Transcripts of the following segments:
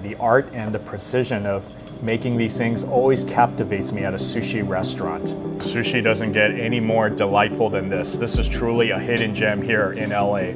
The art and the precision of making these things always captivates me at a sushi restaurant. Sushi doesn't get any more delightful than this. This is truly a hidden gem here in LA.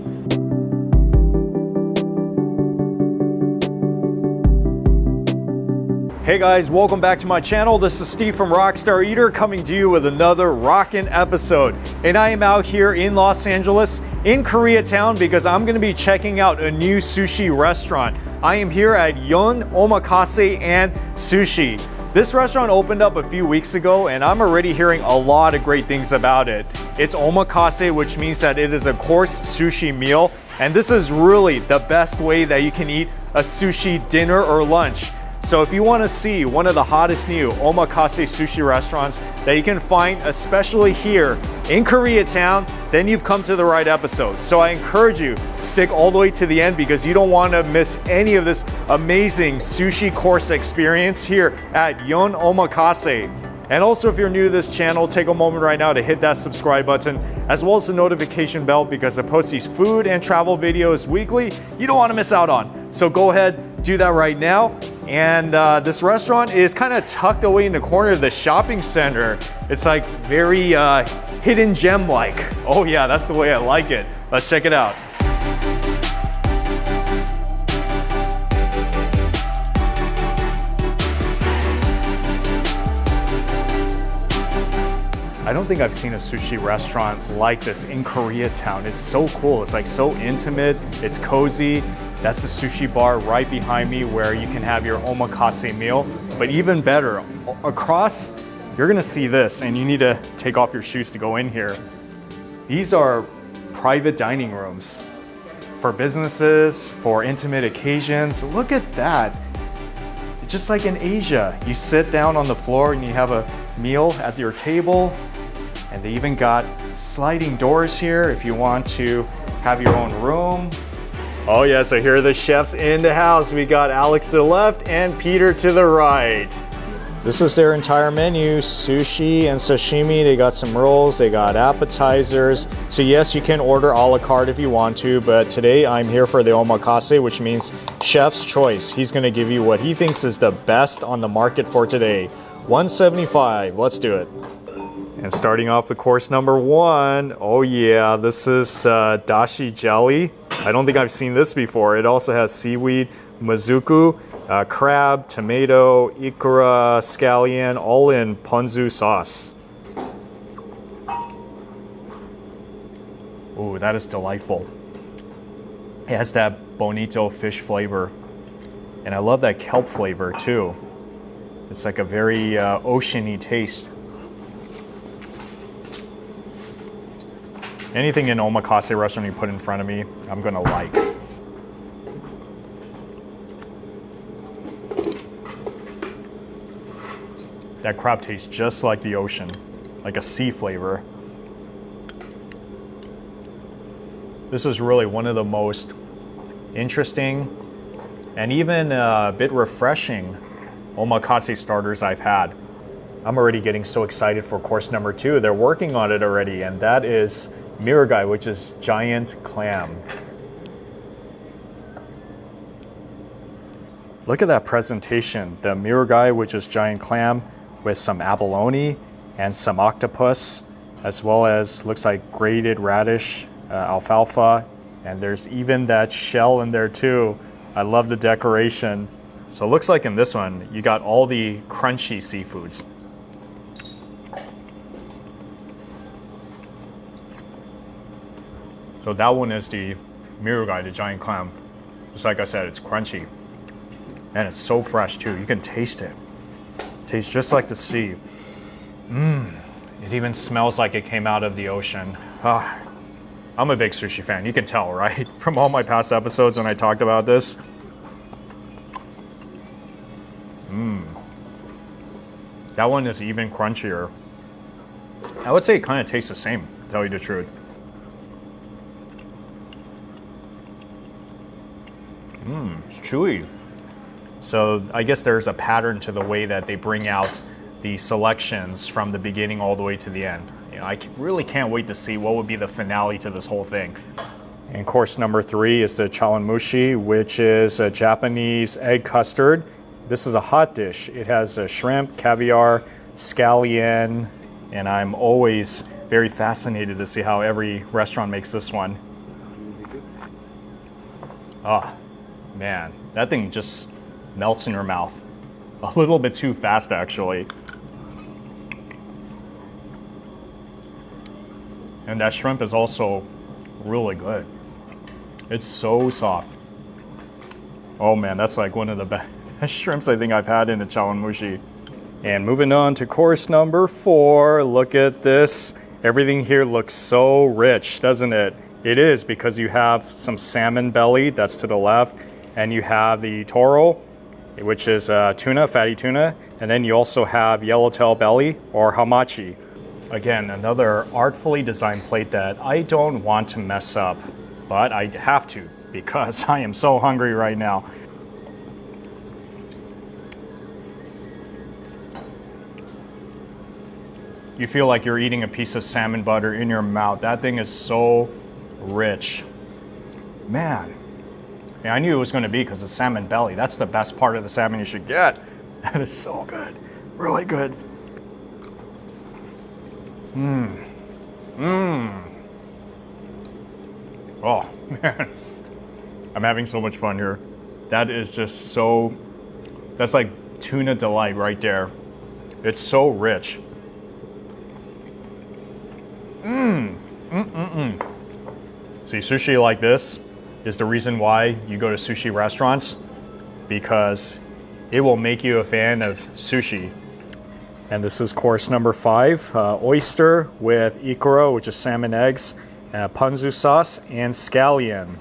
Hey guys, welcome back to my channel. This is Steve from Rockstar Eater coming to you with another rockin' episode. And I am out here in Los Angeles, in Koreatown, because I'm gonna be checking out a new sushi restaurant. I am here at Yeon Omakase and Sushi. This restaurant opened up a few weeks ago and I'm already hearing a lot of great things about it. It's omakase, which means that it is a course sushi meal. And this is really the best way that you can eat a sushi dinner or lunch. So if you want to see one of the hottest new omakase sushi restaurants that you can find, especially here in Koreatown, then you've come to the right episode. So I encourage you, stick all the way to the end because you don't want to miss any of this amazing sushi course experience here at Yeon Omakase. And also, if you're new to this channel, take a moment right now to hit that subscribe button, as well as the notification bell, because I post these food and travel videos weekly you don't want to miss out on. So go ahead, do that right now. And this restaurant is kind of tucked away in the corner of the shopping center. It's like very hidden gem-like. Oh yeah, that's the way I like it. Let's check it out. I don't think I've seen a sushi restaurant like this in Koreatown. It's so cool. It's like so intimate. It's cozy. That's the Sushi Bar right behind me where you can have your omakase meal. But even better, across, you're gonna see this, and you need to take off your shoes to go in here. These are private dining rooms for businesses, for intimate occasions. Look at that. It's just like in Asia. You sit down on the floor and you have a meal at your table. And they even got sliding doors here if you want to have your own room. Oh yeah, so here are the chefs in the house. We got Alex to the left and Peter to the right. This is their entire menu, sushi and sashimi. They got some rolls, they got appetizers. So yes, you can order a la carte if you want to, but today I'm here for the omakase, which means chef's choice. He's gonna give you what he thinks is the best on the market for today. $175, let's do it. And starting off with course number one, oh yeah, this is Dashi Jelly. I don't think I've seen this before. It also has seaweed, mizuku, crab, tomato, ikura, scallion, all in ponzu sauce. Ooh, that is delightful. It has that bonito fish flavor. And I love that kelp flavor too. It's like a very oceany taste. Anything in omakase restaurant you put in front of me, I'm gonna like. That crab tastes just like the ocean, like a sea flavor. This is really one of the most interesting and even a bit refreshing omakase starters I've had. I'm already getting so excited for course number two. They're working on it already, and that is mirugai, which is giant clam. Look at that presentation. The mirugai, which is giant clam, with some abalone and some octopus, as well as looks like grated radish, alfalfa, and there's even that shell in there too. I love the decoration. So it looks like in this one, you got all the crunchy seafoods. So that one is the mirugai, the giant clam. Just like I said, it's crunchy. And it's so fresh too, you can taste it. It tastes just like the sea. It even smells like it came out of the ocean. I'm a big sushi fan, you can tell, right? From all my past episodes when I talked about this. That one is even crunchier. I would say it kind of tastes the same, to tell you the truth. It's chewy. So I guess there's a pattern to the way that they bring out the selections from the beginning all the way to the end. You know, I really can't wait to see what would be the finale to this whole thing. And course number 3 is the Mushi, which is a Japanese egg custard. This is a hot dish. It has shrimp, caviar, scallion, and I'm always very fascinated to see how every restaurant makes this one. Oh, man, that thing just melts in your mouth. A little bit too fast, actually. And that shrimp is also really good. It's so soft. Oh man, that's like one of the best shrimps I think I've had in the Mushi. And moving on to course number 4, look at this. Everything here looks so rich, doesn't it? It is, because you have some salmon belly, that's to the left, and you have the Toro, which is tuna, fatty tuna, and then you also have yellowtail belly or Hamachi. Again, another artfully designed plate that I don't want to mess up, but I have to because I am so hungry right now. You feel like you're eating a piece of salmon butter in your mouth. That thing is so rich. Man, yeah, I knew it was going to be because of salmon belly. That's the best part of the salmon you should get. That is so good. Really good. Oh, man. I'm having so much fun here. That is just so... That's like tuna delight right there. It's so rich. See, sushi like this is the reason why you go to sushi restaurants, because it will make you a fan of sushi. And this is course number 5, oyster with Ikoro, which is salmon eggs, ponzu sauce, and scallion.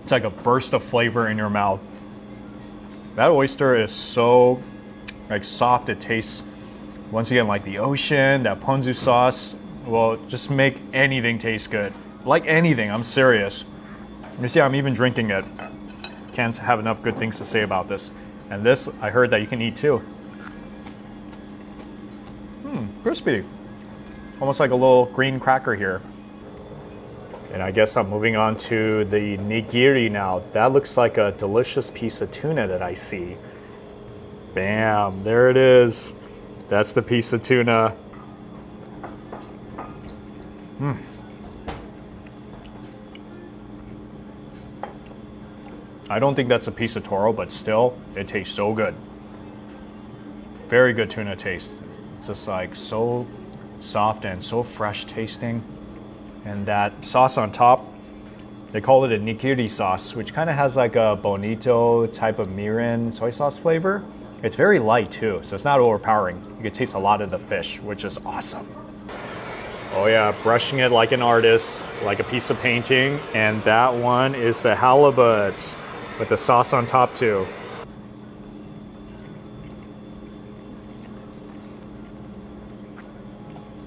It's like a burst of flavor in your mouth. That oyster is so like soft. It tastes, once again, like the ocean. That ponzu sauce will just make anything taste good. Like anything, I'm serious. You see, I'm even drinking it. Can't have enough good things to say about this. And this, I heard that you can eat too. Crispy. Almost like a little green cracker here. And I guess I'm moving on to the nigiri now. That looks like a delicious piece of tuna that I see. Bam, there it is. That's the piece of tuna. I don't think that's a piece of Toro, but still, it tastes so good. Very good tuna taste. It's just like so soft and so fresh tasting. And that sauce on top, they call it a nigiri sauce, which kind of has like a bonito type of mirin soy sauce flavor. It's very light too, so it's not overpowering. You can taste a lot of the fish, which is awesome. Oh yeah, brushing it like an artist, like a piece of painting. And that one is the halibut with the sauce on top too.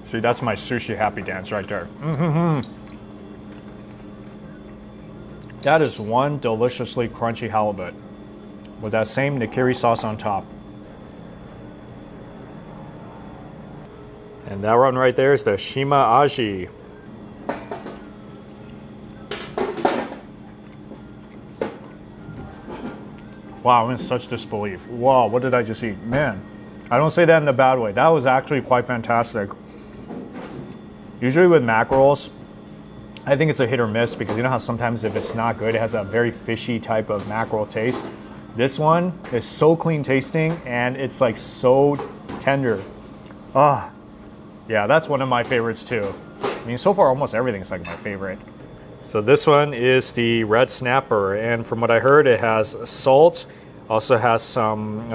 See, that's my sushi happy dance right there. That is one deliciously crunchy halibut with that same nigiri sauce on top. And that one right there is the Shima Aji. Wow, I'm in such disbelief. Wow, what did I just eat? Man, I don't say that in a bad way. That was actually quite fantastic. Usually with mackerels, I think it's a hit or miss, because you know how sometimes if it's not good, it has a very fishy type of mackerel taste. This one is so clean tasting and it's like so tender. Yeah, that's one of my favorites too. I mean, so far almost everything's like my favorite. So this one is the red snapper, and from what I heard, it has salt, also has some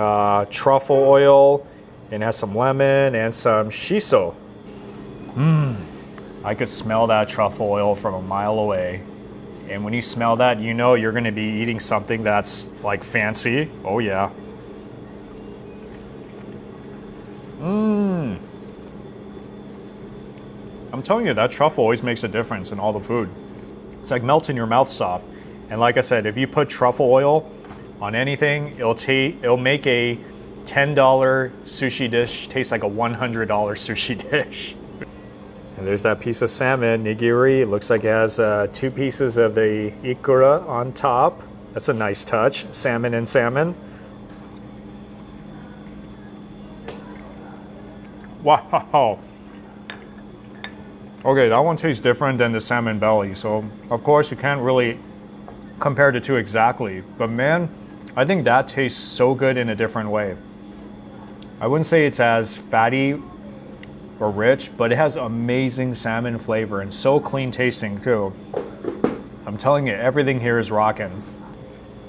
truffle oil, and has some lemon and some shiso. I could smell that truffle oil from a mile away. And when you smell that, you know you're gonna be eating something that's like fancy. Oh yeah. I'm telling you, that truffle always makes a difference in all the food. It's like melts in your mouth soft. And like I said, if you put truffle oil on anything, it'll make a $10 sushi dish tastes like a $100 sushi dish. And there's that piece of salmon, nigiri. It looks like it has 2 pieces of the ikura on top. That's a nice touch. Salmon and salmon. Wow. Okay, that one tastes different than the salmon belly. So, of course, you can't really compare the two exactly. But man, I think that tastes so good in a different way. I wouldn't say it's as fatty or rich, but it has amazing salmon flavor and so clean tasting too. I'm telling you, everything here is rocking.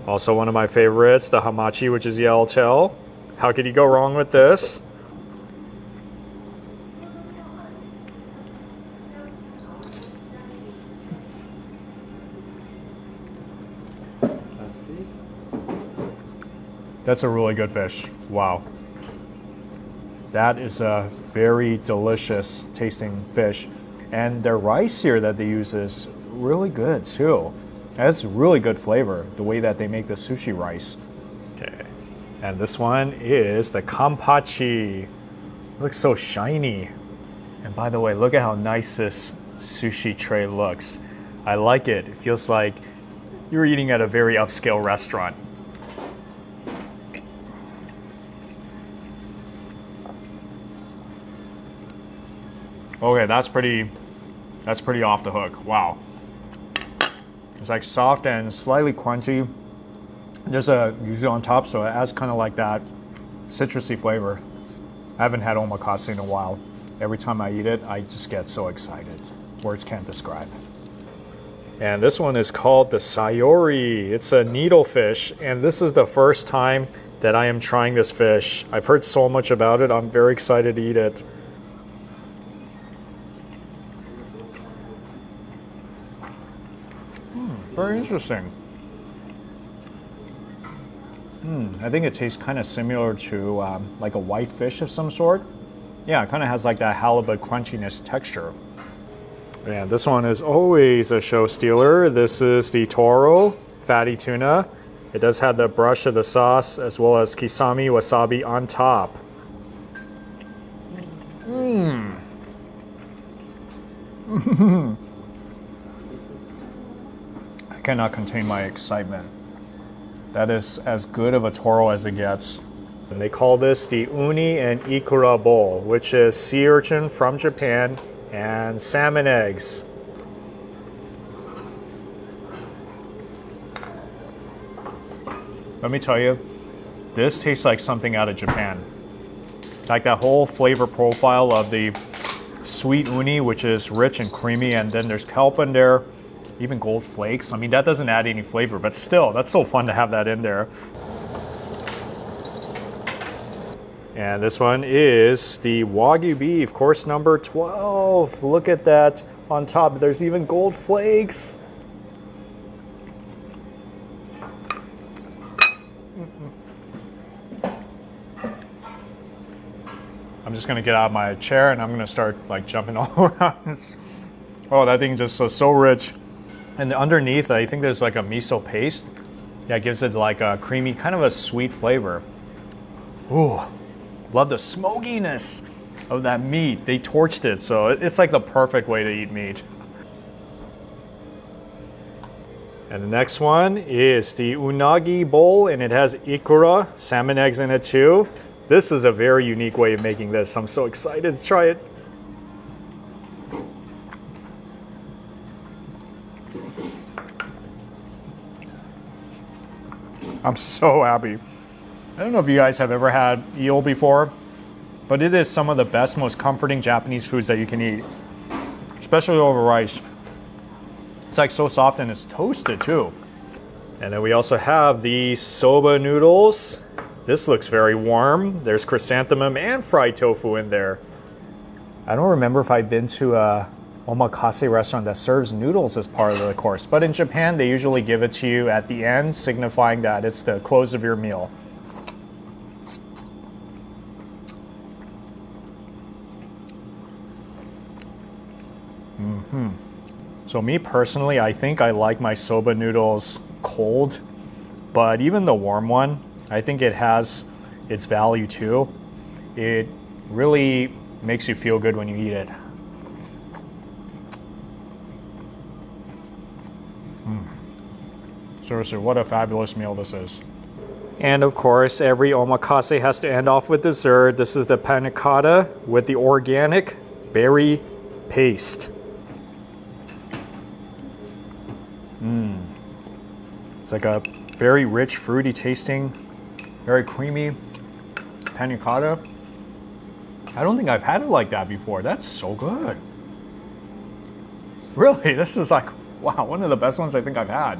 Also one of my favorites, the hamachi, which is yellowtail. How could you go wrong with this? That's a really good fish. Wow. That is a very delicious tasting fish. And their rice here that they use is really good too. It has really good flavor, the way that they make the sushi rice. Okay. And this one is the kampachi. It looks so shiny. And by the way, look at how nice this sushi tray looks. I like it. It feels like you're eating at a very upscale restaurant. Okay, that's pretty off the hook. Wow. It's like soft and slightly crunchy. There's a yuzu on top, so it adds kind of like that citrusy flavor. I haven't had omakase in a while. Every time I eat it, I just get so excited. Words can't describe. And this one is called the Sayori. It's a needlefish, and this is the first time that I am trying this fish. I've heard so much about it. I'm very excited to eat it. Very interesting. I think it tastes kind of similar to like a white fish of some sort. Yeah, it kind of has like that halibut crunchiness texture. And this one is always a show stealer. This is the Toro fatty tuna. It does have the brush of the sauce as well as kisame wasabi on top. I cannot contain my excitement. That is as good of a Toro as it gets. And they call this the Uni and Ikura Bowl, which is sea urchin from Japan and salmon eggs. Let me tell you, this tastes like something out of Japan. Like that whole flavor profile of the sweet uni, which is rich and creamy, and then there's kelp in there. Even gold flakes. I mean, that doesn't add any flavor, but still, that's so fun to have that in there. And this one is the Wagyu Beef, course number 12. Look at that on top. There's even gold flakes. I'm just gonna get out of my chair and I'm gonna start like jumping all around. Oh, that thing just is so rich. And underneath, I think there's like a miso paste that gives it like a creamy, kind of a sweet flavor. Ooh, love the smokiness of that meat. They torched it, so it's like the perfect way to eat meat. And the next one is the Unagi Bowl, and it has Ikura, salmon eggs in it too. This is a very unique way of making this. I'm so excited to try it. I'm so happy. I don't know if you guys have ever had eel before, but it is some of the best, most comforting Japanese foods that you can eat, especially over rice. It's like so soft and it's toasted too. And then we also have the Soba Noodles. This looks very warm. There's chrysanthemum and fried tofu in there. I don't remember if I've been to a omakase restaurant that serves noodles as part of the course, but in Japan they usually give it to you at the end, signifying that it's the close of your meal. So me personally, I think I like my soba noodles cold, but even the warm one, I think it has its value too. It really makes you feel good when you eat it. Seriously, what a fabulous meal this is. And of course, every omakase has to end off with dessert. This is the Panna Cotta with the organic berry paste. It's like a very rich, fruity tasting, very creamy Panna Cotta. I don't think I've had it like that before. That's so good. Really, this is like, wow, one of the best ones I think I've had.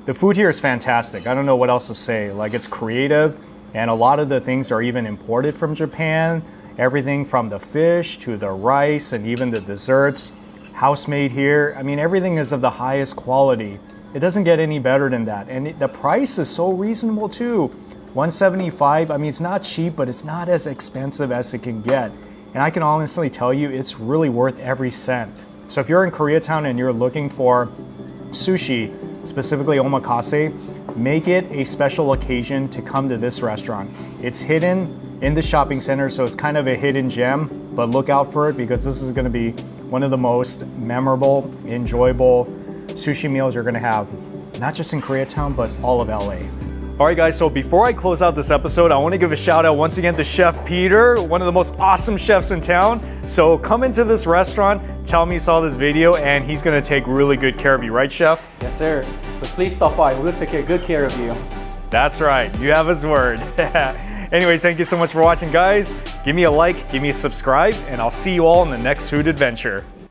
The food here is fantastic. I don't know what else to say. Like, it's creative, and a lot of the things are even imported from Japan. Everything from the fish to the rice and even the desserts, house-made here. I mean, everything is of the highest quality. It doesn't get any better than that. And the price is so reasonable too. $175, I mean, it's not cheap, but it's not as expensive as it can get. And I can honestly tell you, it's really worth every cent. So if you're in Koreatown and you're looking for sushi, specifically omakase, make it a special occasion to come to this restaurant. It's hidden in the shopping center, so it's kind of a hidden gem, but look out for it because this is gonna be one of the most memorable, enjoyable sushi meals you're gonna have, not just in Koreatown, but all of LA. All right, guys, so before I close out this episode, I want to give a shout out once again to Chef Peter, one of the most awesome chefs in town. So come into this restaurant, tell him you saw this video, and he's going to take really good care of you, right, Chef? Yes, sir. So please stop by. We'll take good care of you. That's right. You have his word. Anyways, thank you so much for watching, guys. Give me a like, give me a subscribe, and I'll see you all in the next food adventure.